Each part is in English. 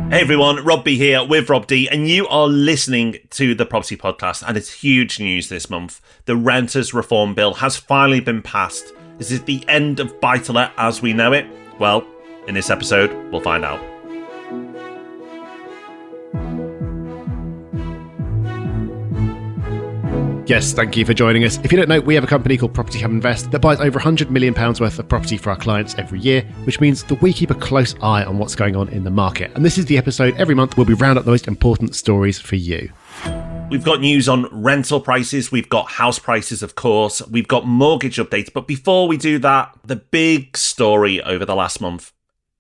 Hey everyone, Rob B here with Rob D, and you are listening to the Property Podcast, and it's huge news this month. The Renters Reform Bill has finally been passed. Is it the end of buy-to-let as we know it? Well, in this episode, we'll find out. Yes, thank you for joining us. If you don't know, we have a company called Property Hub Invest that buys over £100 million worth of property for our clients every year, which means that we keep a close eye on what's going on in the market. And this is the episode every month where we round up the most important stories for you. We've got news on rental prices, we've got house prices, of course, we've got mortgage updates. But before we do that, the big story over the last month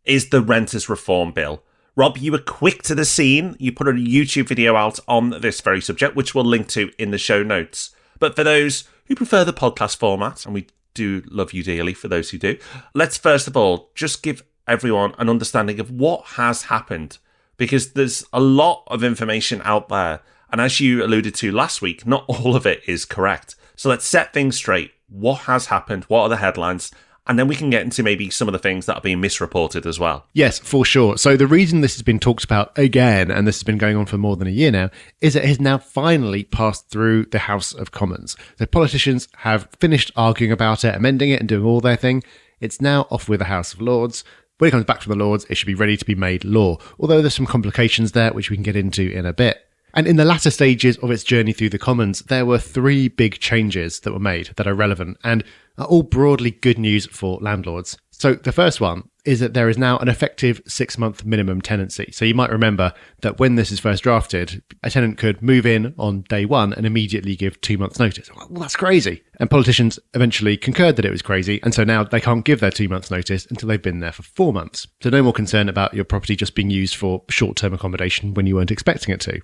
is the Renters Reform Bill. Rob, you were quick to the scene. You put a YouTube video out on this very subject, which we'll link to in the show notes. But for those who prefer the podcast format, and we do love you dearly for those who do, let's first of all just give everyone an understanding of what has happened, because there's a lot of information out there. And as you alluded to last week, not all of it is correct. So let's set things straight. What has happened? What are the headlines? And then we can get into maybe some of the things that are being misreported as well. Yes, for sure. So the reason this has been talked about again, and this has been going on for more than a year now, is that it has now finally passed through the House of Commons. The politicians have finished arguing about it, amending it and doing all their thing. It's now off with the House of Lords. When it comes back from the Lords, it should be ready to be made law. Although there's some complications there, which we can get into in a bit. And in the latter stages of its journey through the Commons, there were three big changes that were made that are relevant and are all broadly good news for landlords. So the first one is that there is now an effective 6-month minimum tenancy. So you might remember that when this is first drafted, a tenant could move in on day one and immediately give 2 months notice. Well, that's crazy. And politicians eventually concurred that it was crazy. And so now they can't give their 2 months notice until they've been there for 4 months. So no more concern about your property just being used for short-term accommodation when you weren't expecting it to.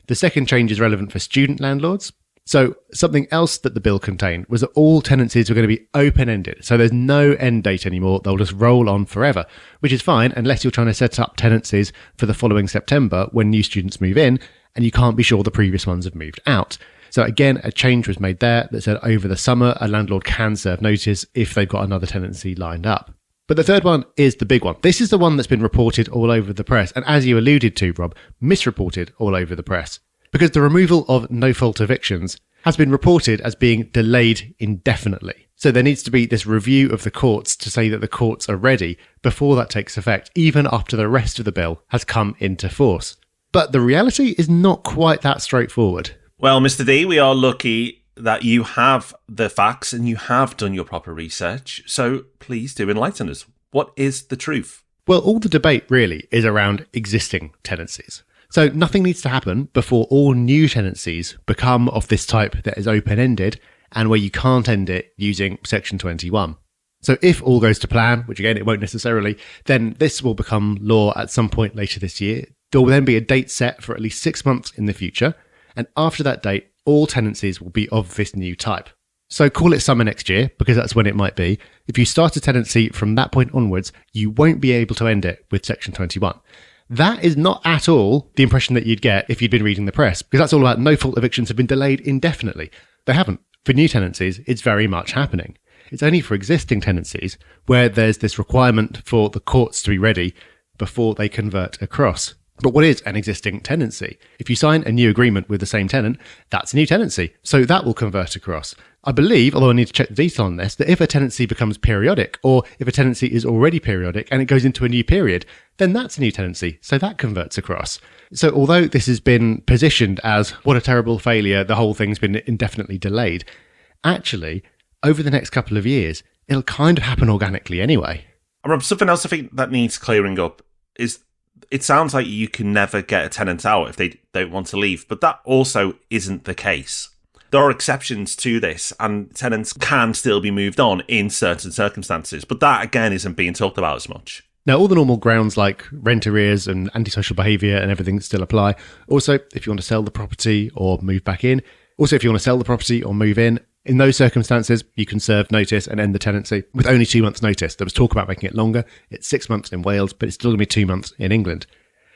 The second change is relevant for student landlords. So something else that the bill contained was that all tenancies were going to be open-ended. So there's no end date anymore. They'll just roll on forever, which is fine unless you're trying to set up tenancies for the following September when new students move in and you can't be sure the previous ones have moved out. So again, a change was made there that said over the summer, a landlord can serve notice if they've got another tenancy lined up. But the third one is the big one. This is the one that's been reported all over the press. And as you alluded to, Rob, misreported all over the press. Because the removal of no-fault evictions has been reported as being delayed indefinitely. So there needs to be this review of the courts to say that the courts are ready before that takes effect, even after the rest of the bill has come into force. But the reality is not quite that straightforward. Well, Mr. D, we are lucky that you have the facts and you have done your proper research. So please do enlighten us. What is the truth? Well, all the debate really is around existing tenancies. So nothing needs to happen before all new tenancies become of this type that is open-ended and where you can't end it using Section 21. So if all goes to plan, which again, it won't necessarily, then this will become law at some point later this year. There will then be a date set for at least 6 months in the future. And after that date, all tenancies will be of this new type. So call it summer next year, because that's when it might be. If you start a tenancy from that point onwards, you won't be able to end it with Section 21. That is not at all the impression that you'd get if you'd been reading the press, because that's all about no-fault evictions have been delayed indefinitely. They haven't. For new tenancies, it's very much happening. It's only for existing tenancies where there's this requirement for the courts to be ready before they convert across. But what is an existing tenancy? If you sign a new agreement with the same tenant, that's a new tenancy. So that will convert across. I believe, although I need to check the detail on this, that if a tenancy becomes periodic, or if a tenancy is already periodic and it goes into a new period, then that's a new tenancy. So that converts across. So although this has been positioned as what a terrible failure, the whole thing's been indefinitely delayed, actually, over the next couple of years, it'll kind of happen organically anyway. Rob, something else I think that needs clearing up is it sounds like you can never get a tenant out if they don't want to leave, but that also isn't the case. There are exceptions to this, and tenants can still be moved on in certain circumstances, but that, again, isn't being talked about as much. Now, all the normal grounds like rent arrears and antisocial behaviour and everything still apply. Also, if you want to sell the property or move back in. Also, if you want to sell the property or move in those circumstances, you can serve notice and end the tenancy with only 2 months' notice. There was talk about making it longer. It's 6 months in Wales, but it's still going to be 2 months in England.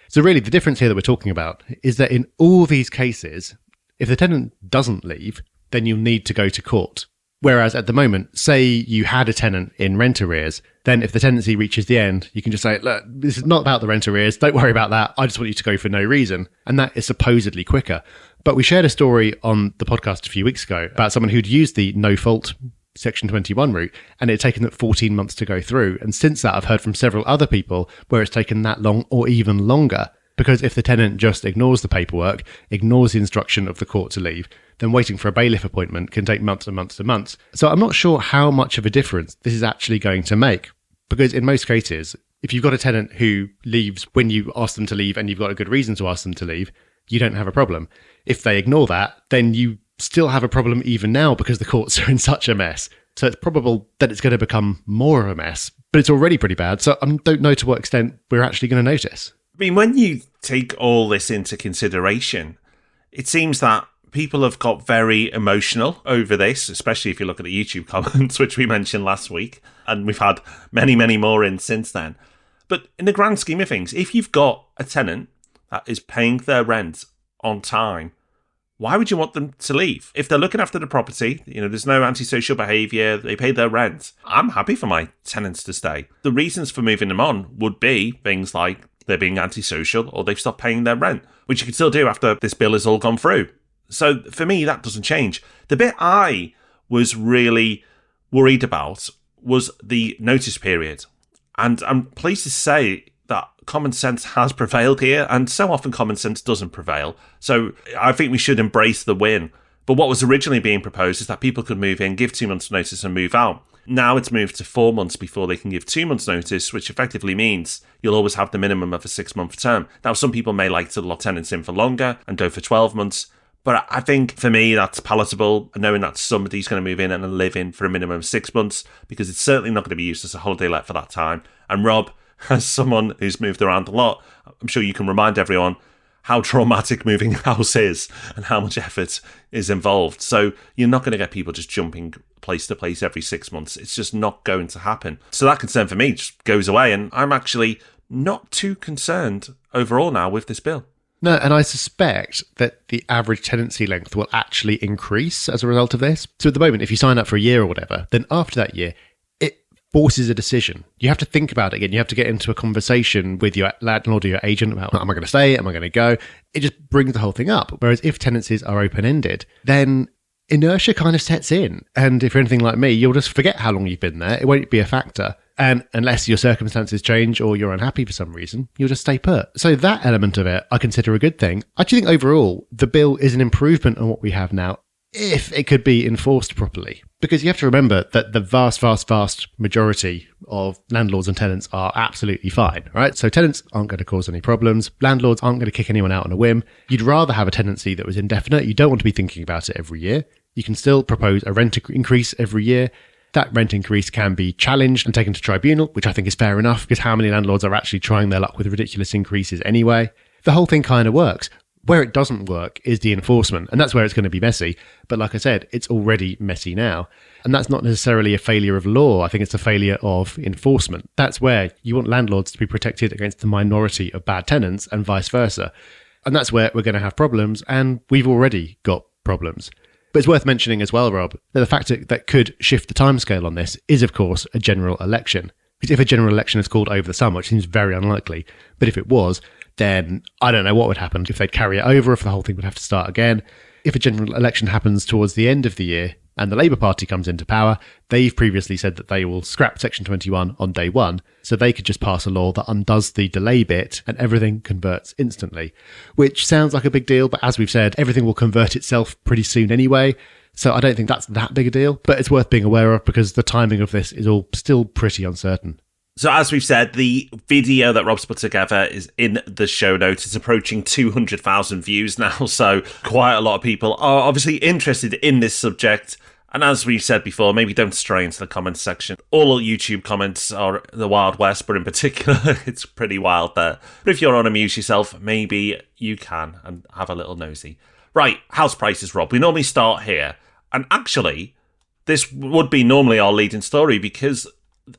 So really, the difference here that we're talking about is that in all these cases, if the tenant doesn't leave, then you'll need to go to court. Whereas at the moment, say you had a tenant in rent arrears, then if the tenancy reaches the end, you can just say, look, this is not about the rent arrears. Don't worry about that. I just want you to go for no reason. And that is supposedly quicker. But we shared a story on the podcast a few weeks ago about someone who'd used the no fault Section 21 route, and it had taken them 14 months to go through. And since that, I've heard from several other people where it's taken that long or even longer. Because if the tenant just ignores the paperwork, ignores the instruction of the court to leave, then waiting for a bailiff appointment can take months and months and months. So I'm not sure how much of a difference this is actually going to make. Because in most cases, if you've got a tenant who leaves when you ask them to leave and you've got a good reason to ask them to leave, you don't have a problem. If they ignore that, then you still have a problem even now because the courts are in such a mess. So it's probable that it's going to become more of a mess. But it's already pretty bad. So I don't know to what extent we're actually going to notice. I mean, when you take all this into consideration, it seems that people have got very emotional over this, especially if you look at the YouTube comments, which we mentioned last week, and we've had many, many more in since then. But in the grand scheme of things, if you've got a tenant that is paying their rent on time, why would you want them to leave? If they're looking after the property, there's no antisocial behaviour, they pay their rent, I'm happy for my tenants to stay. The reasons for moving them on would be things like they're being antisocial or they've stopped paying their rent, which you can still do after this bill has all gone through. So for me, that doesn't change. The bit I was really worried about was the notice period. And I'm pleased to say that common sense has prevailed here, and so often common sense doesn't prevail. So I think we should embrace the win. But what was originally being proposed is that people could move in, give 2 months' notice and move out. Now it's moved to 4 months before they can give 2 months' notice, which effectively means you'll always have the minimum of a 6-month term. Now, some people may like to lock tenants in for longer and go for 12 months, but I think for me that's palatable, knowing that somebody's going to move in and live in for a minimum of 6 months, because it's certainly not going to be used as a holiday let for that time. And Rob, as someone who's moved around a lot, I'm sure you can remind everyone how traumatic moving house is and how much effort is involved. So you're not going to get people just jumping place to place every 6 months. It's just not going to happen. So that concern for me just goes away, and I'm actually not too concerned overall now with this bill. No, and I suspect that the average tenancy length will actually increase as a result of this. So at the moment, if you sign up for a year or whatever, then after that year, forces a decision. You have to think about it again. You have to get into a conversation with your landlord or your agent about, am I going to stay? Am I going to go? It just brings the whole thing up. Whereas if tenancies are open-ended, then inertia kind of sets in. And if you're anything like me, you'll just forget how long you've been there. It won't be a factor. And unless your circumstances change or you're unhappy for some reason, you'll just stay put. So that element of it, I consider a good thing. I actually think overall, the bill is an improvement on what we have now, if it could be enforced properly. Because you have to remember that the vast majority of landlords and tenants are absolutely fine, right? So tenants aren't going to cause any problems. Landlords aren't going to kick anyone out on a whim. You'd rather have a tenancy that was indefinite. You don't want to be thinking about it every year. You can still propose a rent increase every year. That rent increase can be challenged and taken to tribunal, which I think is fair enough, because how many landlords are actually trying their luck with ridiculous increases anyway? The whole thing kind of works. Where it doesn't work is the enforcement, and that's where it's going to be messy. But like I said, it's already messy now. And that's not necessarily a failure of law. I think it's a failure of enforcement. That's where you want landlords to be protected against the minority of bad tenants and vice versa. And that's where we're going to have problems, and we've already got problems. But it's worth mentioning as well, Rob, that the factor that could shift the timescale on this is, of course, a general election. Because if a general election is called over the summer, which seems very unlikely, but if it was, then I don't know what would happen. If they'd carry it over, if the whole thing would have to start again. If a general election happens towards the end of the year and the Labour Party comes into power, they've previously said that they will scrap Section 21 on day one, so they could just pass a law that undoes the delay bit and everything converts instantly, which sounds like a big deal, but as we've said, everything will convert itself pretty soon anyway. So I don't think that's that big a deal, but it's worth being aware of because the timing of this is all still pretty uncertain. So as we've said, the video that Rob's put together is in the show notes. It's approaching 200,000 views now, so quite a lot of people are obviously interested in this subject. And as we've said before, maybe don't stray into the comments section. All YouTube comments are the Wild West, but in particular, it's pretty wild there. But if you want to amuse yourself, maybe you can and have a little nosy. Right, house prices, Rob. We normally start here. And actually, this would be normally our leading story because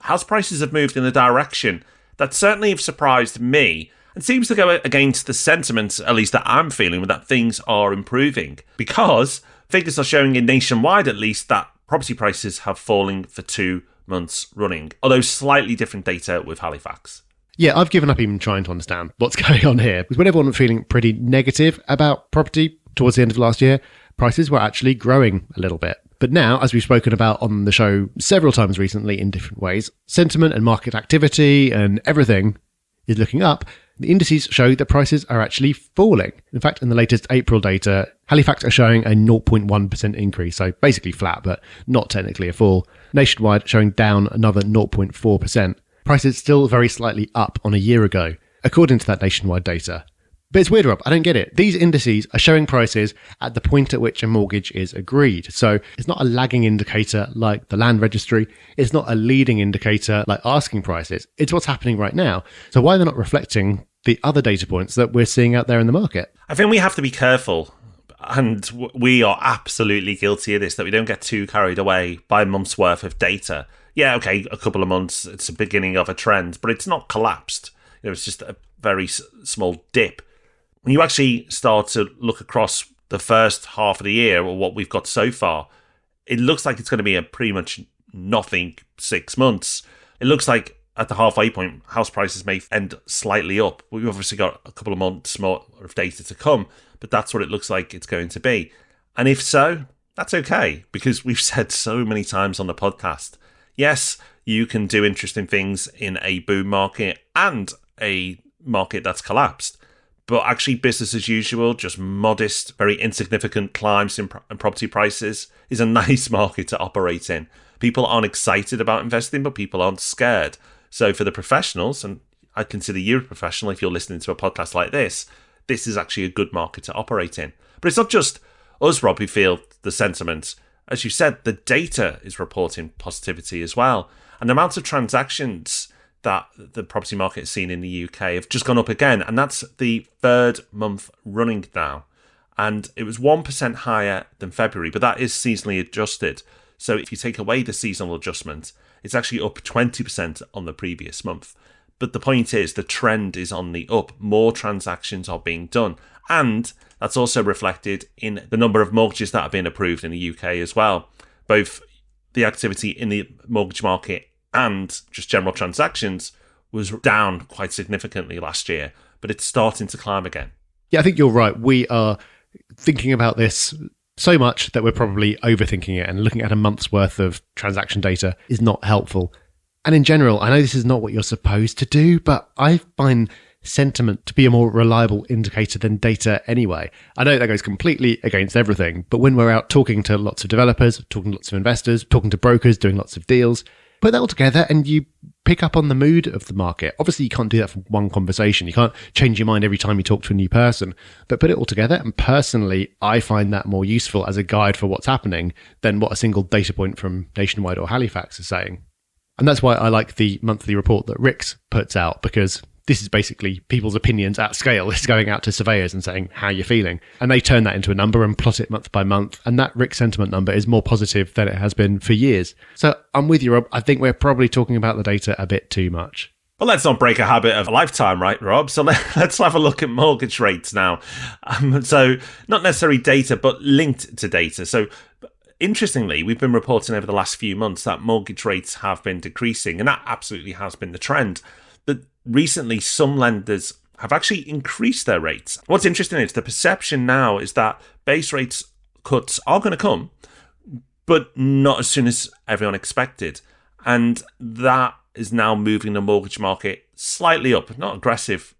house prices have moved in a direction that certainly have surprised me and seems to go against the sentiment, at least that I'm feeling, that things are improving. Because figures are showing nationwide, at least, that property prices have fallen for 2 months running, although slightly different data with Halifax. Yeah, I've given up even trying to understand what's going on here. Because when everyone was feeling pretty negative about property towards the end of last year, prices were actually growing a little bit. But now, as we've spoken about on the show several times recently in different ways, sentiment and market activity and everything is looking up. The indices show that prices are actually falling. In fact, in the latest April data, Halifax are showing a 0.1% increase, so basically flat, but not technically a fall. Nationwide showing down another 0.4%. Prices still very slightly up on a year ago, according to that nationwide data. But it's weird, Rob. I don't get it. These indices are showing prices at the point at which a mortgage is agreed. So it's not a lagging indicator like the land registry. It's not a leading indicator like asking prices. It's what's happening right now. So why are they not reflecting the other data points that we're seeing out there in the market? I think we have to be careful, and we are absolutely guilty of this, that we don't get too carried away by a month's worth of data. Yeah, okay, a couple of months, it's the beginning of a trend, but it's not collapsed. It's just a very small dip. When you actually start to look across the first half of the year, or what we've got so far, it looks like it's going to be a pretty much nothing 6 months. It looks like at the halfway point, house prices may end slightly up. We've obviously got a couple of months more of data to come, but that's what it looks like it's going to be. And if so, that's okay, because we've said so many times on the podcast, yes, you can do interesting things in a boom market and a market that's collapsed. But actually, business as usual, just modest, very insignificant climbs in property prices is a nice market to operate in. People aren't excited about investing, but people aren't scared. So for the professionals, and I consider you a professional if you're listening to a podcast like this is actually a good market to operate in. But it's not just us, Rob, who feel the sentiment. As you said, the data is reporting positivity as well. And the amount of transactions that the property market has seen in the UK have just gone up again. And that's the third month running now. And it was 1% higher than February, but that is seasonally adjusted. So if you take away the seasonal adjustment, it's actually up 20% on the previous month. But the point is, the trend is on the up. More transactions are being done. And that's also reflected in the number of mortgages that have been approved in the UK as well. Both the activity in the mortgage market and just general transactions was down quite significantly last year, but it's starting to climb again. Yeah, I think you're right. We are thinking about this so much that we're probably overthinking it, and looking at a month's worth of transaction data is not helpful. And in general, I know this is not what you're supposed to do, but I find sentiment to be a more reliable indicator than data anyway. I know that goes completely against everything, but when we're out talking to lots of developers, talking to lots of investors, talking to brokers, doing lots of deals, put that all together and you pick up on the mood of the market. Obviously, you can't do that from one conversation. You can't change your mind every time you talk to a new person, but put it all together. And personally, I find that more useful as a guide for what's happening than what a single data point from Nationwide or Halifax is saying. And that's why I like the monthly report that Rick's puts out, because this is basically people's opinions at scale. It's going out to surveyors and saying, how are you feeling? And they turn that into a number and plot it month by month. And that Rick sentiment number is more positive than it has been for years. So I'm with you, Rob. I think we're probably talking about the data a bit too much. Well, let's not break a habit of a lifetime, right, Rob? So let's have a look at mortgage rates now. So not necessarily data, but linked to data. So interestingly, we've been reporting over the last few months that mortgage rates have been decreasing, and that absolutely has been the trend. But recently, some lenders have actually increased their rates. What's interesting is the perception now is that base rates cuts are going to come, but not as soon as everyone expected. And that is now moving the mortgage market slightly up. Not aggressive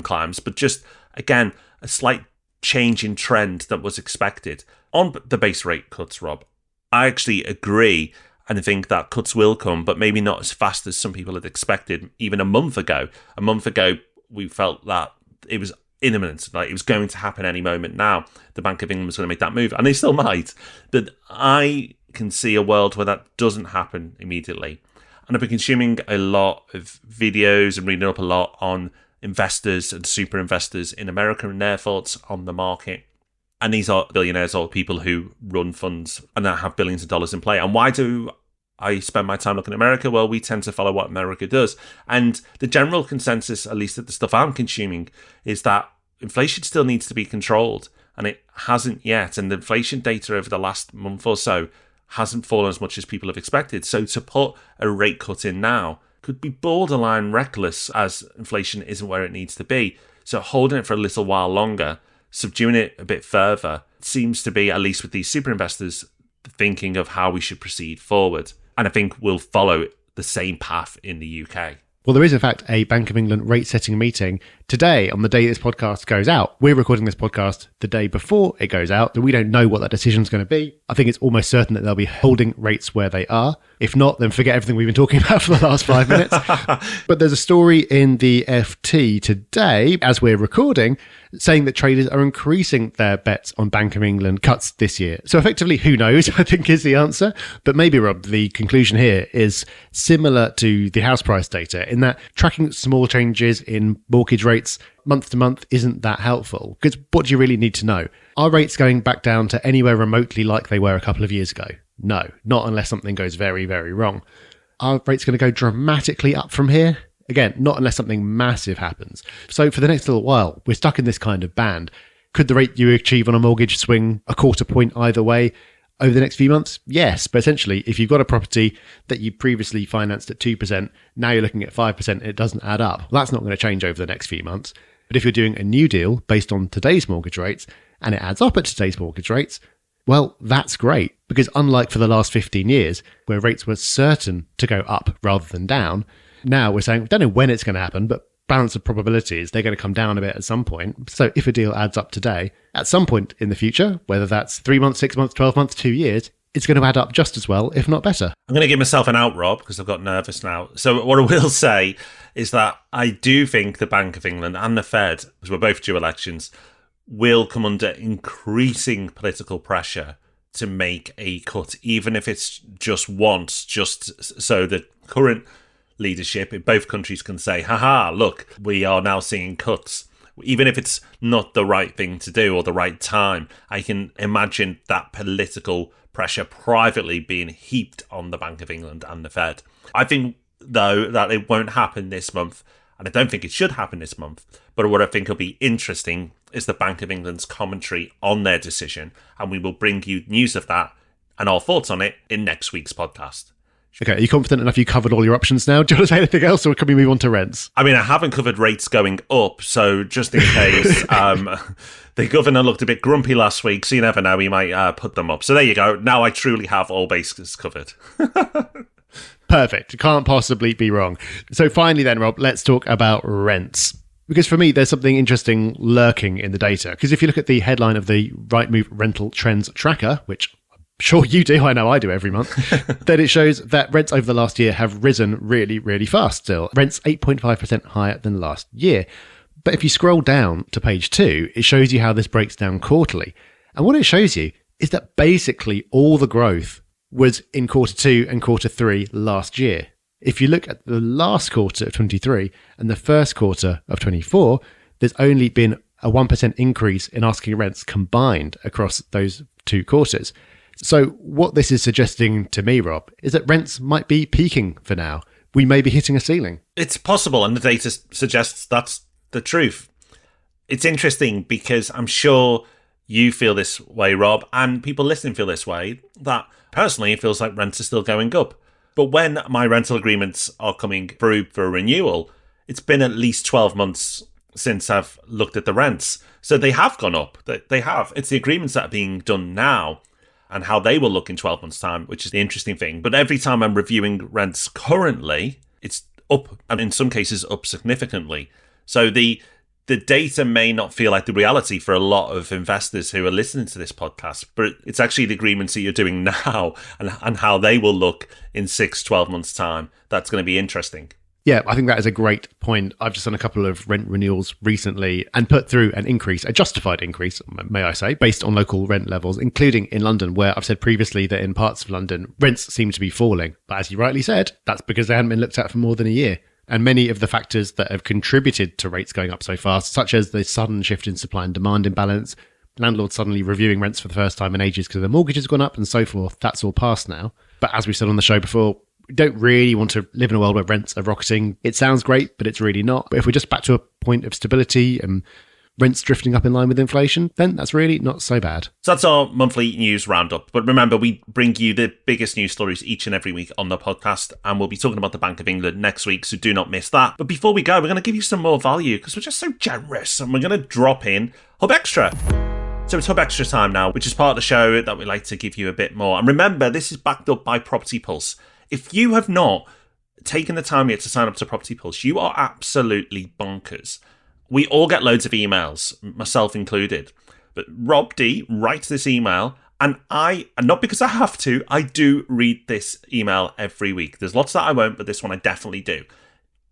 climbs, but just, again, a slight change in trend that was expected. On the base rate cuts, Rob, I actually agree. And I think that cuts will come, but maybe not as fast as some people had expected even a month ago. A month ago, we felt that it was imminent, like it was going to happen any moment now. The Bank of England was going to make that move, and they still might. But I can see a world where that doesn't happen immediately. And I've been consuming a lot of videos and reading up a lot on investors and super investors in America and their thoughts on the market. And these are billionaires or people who run funds and that have billions of dollars in play. And why do I spend my time looking at America? Well, we tend to follow what America does. And the general consensus, at least at the stuff I'm consuming, is that inflation still needs to be controlled. And it hasn't yet. And the inflation data over the last month or so hasn't fallen as much as people have expected. So to put a rate cut in now could be borderline reckless, as inflation isn't where it needs to be. So holding it for a little while longer, subduing it a bit further, seems to be, at least with these super investors, thinking of how we should proceed forward. And I think we'll follow the same path in the UK. Well, there is, in fact, a Bank of England rate-setting meeting today on the day this podcast goes out. We're recording this podcast the day before it goes out, so we don't know what that decision is going to be. I think it's almost certain that they'll be holding rates where they are. If not, then forget everything we've been talking about for the last 5 minutes. But there's a story in the FT today, as we're recording, saying that traders are increasing their bets on Bank of England cuts this year. So effectively, who knows, I think is the answer. But maybe, Rob, the conclusion here is similar to the house price data in that tracking small changes in mortgage rates month to month isn't that helpful. Because what do you really need to know? Are rates going back down to anywhere remotely like they were a couple of years ago? No, not unless something goes very, very wrong. Are rates going to go dramatically up from here? Again, not unless something massive happens. So for the next little while, we're stuck in this kind of band. Could the rate you achieve on a mortgage swing a quarter point either way over the next few months? Yes, but essentially, if you've got a property that you previously financed at 2%, now you're looking at 5%, it doesn't add up. Well, that's not going to change over the next few months. But if you're doing a new deal based on today's mortgage rates and it adds up at today's mortgage rates, well, that's great, because unlike for the last 15 years, where rates were certain to go up rather than down, now we're saying, we don't know when it's going to happen, but balance of probabilities, they're going to come down a bit at some point. So if a deal adds up today, at some point in the future, whether that's 3 months, 6 months, 12 months, 2 years, it's going to add up just as well, if not better. I'm going to give myself an out, Rob, because I've got nervous now. So what I will say is that I do think the Bank of England and the Fed, because we're both due elections, will come under increasing political pressure to make a cut, even if it's just once, just so the current leadership in both countries can say, haha, look, we are now seeing cuts. Even if it's not the right thing to do or the right time, I can imagine that political pressure privately being heaped on the Bank of England and the Fed. I think, though, that it won't happen this month, and I don't think it should happen this month. But what I think will be interesting is the Bank of England's commentary on their decision, and we will bring you news of that and our thoughts on it in next week's podcast. Okay, are you confident enough you covered all your options now? Do you want to say anything else, or can we move on to rents? I mean, I haven't covered rates going up, so just in case, the governor looked a bit grumpy last week, so you never know, he might put them up. So there you go. Now I truly have all bases covered. Perfect. Can't possibly be wrong. So finally then, Rob, let's talk about rents. Because for me, there's something interesting lurking in the data. Because if you look at the headline of the Rightmove Rental Trends Tracker, which sure you do, I know I do every month, then it shows that rents over the last year have risen really, really fast still. Rents 8.5% higher than last year. But if you scroll down to page 2, it shows you how this breaks down quarterly. And what it shows you is that basically all the growth was in quarter 2 and quarter 3 last year. If you look at the last quarter of 23 and the first quarter of 24, there's only been a 1% increase in asking rents combined across those 2 quarters. So what this is suggesting to me, Rob, is that rents might be peaking for now. We may be hitting a ceiling. It's possible, and the data suggests that's the truth. It's interesting because I'm sure you feel this way, Rob, and people listening feel this way, that personally it feels like rents are still going up. But when my rental agreements are coming through for renewal, it's been at least 12 months since I've looked at the rents. So they have gone up. They have. It's the agreements that are being done now and how they will look in 12 months' time, which is the interesting thing. But every time I'm reviewing rents currently, it's up, and in some cases up significantly. So the data may not feel like the reality for a lot of investors who are listening to this podcast, but it's actually the agreements that you're doing now and how they will look in 6-12 months' time. That's going to be interesting. Yeah, I think that is a great point. I've just done a couple of rent renewals recently and put through an increase, a justified increase, may I say, based on local rent levels, including in London, where I've said previously that in parts of London, rents seem to be falling. But as you rightly said, that's because they hadn't been looked at for more than a year. And many of the factors that have contributed to rates going up so fast, such as the sudden shift in supply and demand imbalance, landlords suddenly reviewing rents for the first time in ages because their mortgage has gone up and so forth, that's all past now. But as we said on the show before, we don't really want to live in a world where rents are rocketing. It sounds great, but it's really not. But if we're just back to a point of stability and rents drifting up in line with inflation, then that's really not so bad. So that's our monthly news roundup. But remember, we bring you the biggest news stories each and every week on the podcast, and we'll be talking about the Bank of England next week, so do not miss that. But before we go, we're going to give you some more value because we're just so generous, and we're going to drop in Hub Extra. So it's Hub Extra time now, which is part of the show that we like to give you a bit more. And remember, this is backed up by Property Pulse. If you have not taken the time yet to sign up to Property Pulse, you are absolutely bonkers. We all get loads of emails, myself included. But Rob D writes this email, and not because I have to, I do read this email every week. There's lots that I won't, but this one I definitely do.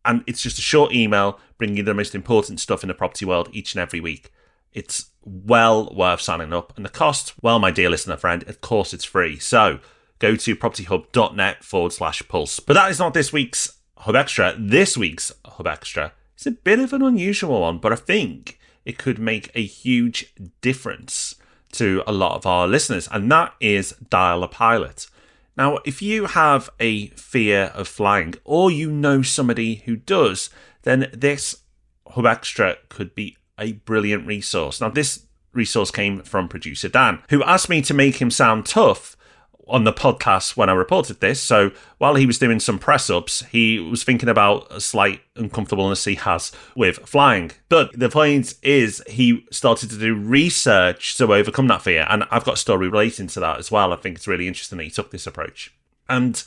And it's just a short email bringing you the most important stuff in the property world each and every week. It's well worth signing up. And the cost, well, my dear listener friend, of course it's free. So go to propertyhub.net/pulse. But that is not this week's Hub Extra. This week's Hub Extra is a bit of an unusual one, but I think it could make a huge difference to a lot of our listeners. And that is Dial a Pilot. Now, if you have a fear of flying or you know somebody who does, then this Hub Extra could be a brilliant resource. Now, this resource came from producer Dan, who asked me to make him sound tough on the podcast when I reported this. So while he was doing some press-ups, he was thinking about a slight uncomfortableness he has with flying. But the point is, he started to do research to overcome that fear. And I've got a story relating to that as well. I think it's really interesting that he took this approach. And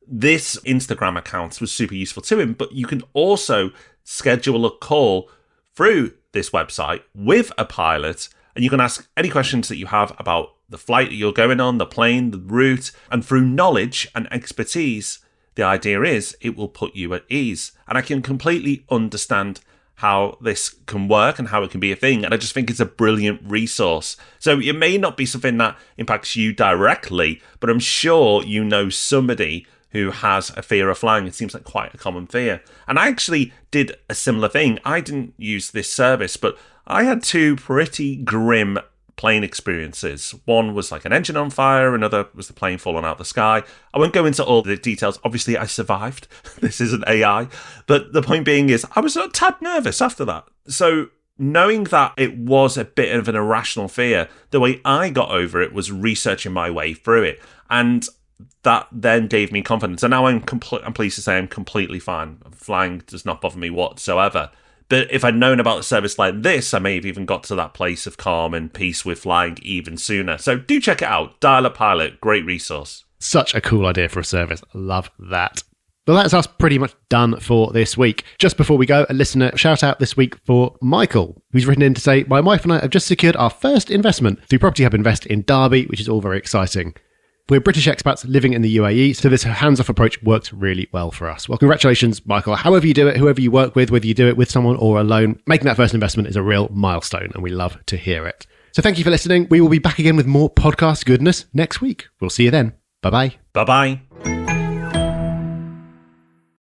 this Instagram account was super useful to him. But you can also schedule a call through this website with a pilot, and you can ask any questions that you have about the flight that you're going on, the plane, the route, and through knowledge and expertise, the idea is it will put you at ease. And I can completely understand how this can work and how it can be a thing, and I just think it's a brilliant resource. So it may not be something that impacts you directly, but I'm sure you know somebody who has a fear of flying. It seems like quite a common fear. And I actually did a similar thing. I didn't use this service, but I had two pretty grim plane experiences. One was like an engine on fire, another was the plane falling out of the sky. I won't go into all the details. Obviously, I survived. This isn't AI. But the point being is, I was a tad nervous after that. So knowing that it was a bit of an irrational fear, the way I got over it was researching my way through it. And that then gave me confidence. And now I'm pleased to say I'm completely fine. Flying does not bother me whatsoever. But if I'd known about a service like this, I may have even got to that place of calm and peace with flying even sooner. So do check it out. Dial a Pilot, great resource. Such a cool idea for a service. Love that. Well, that's us pretty much done for this week. Just before we go, a listener shout out this week for Michael, who's written in to say, my wife and I have just secured our first investment through Property Hub Invest in Derby, which is all very exciting. We're British expats living in the UAE, so this hands-off approach works really well for us. Well, congratulations, Michael. However you do it, whoever you work with, whether you do it with someone or alone, making that first investment is a real milestone, and we love to hear it. So thank you for listening. We will be back again with more podcast goodness next week. We'll see you then. Bye-bye. Bye-bye.